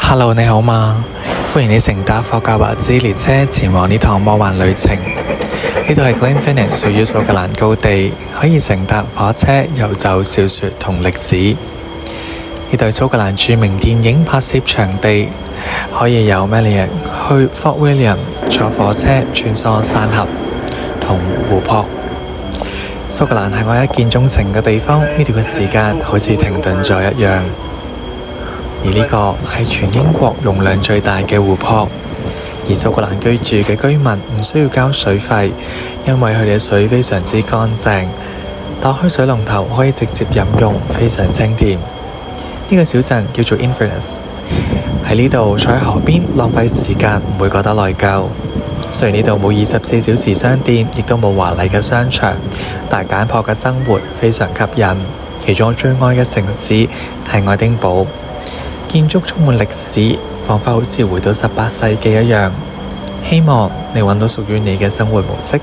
Hello，你好嗎？歡迎你乘搭霍格華茲列車前往呢趟魔幻旅程。呢度係 Glenfinnan， 屬於蘇格蘭高地，可以乘搭火車遊走小說同歷史。呢度係蘇格蘭著名電影拍攝場地，可以由 Melliah 去 Fort William 坐火車穿梭山峽同湖泊。蘇格蘭係我一見鍾情嘅地方，呢度嘅時間好似停頓咗一樣。而呢個係全英國容量最大嘅湖泊，而蘇格蘭居住嘅居民唔需要交水費，因為佢哋嘅水非常之乾淨，打開水龍頭可以直接飲用，非常清甜。呢個小鎮叫做 Inverness， 喺呢度坐喺河邊浪費時間唔會覺得內疚。雖然呢度冇24小時商店，亦都冇華麗嘅商場，但係簡樸嘅生活非常吸引。其中我最愛嘅城市係愛丁堡，建築充滿歷史，彷彿好似回到18世紀一樣。希望你揾到屬於你嘅生活模式。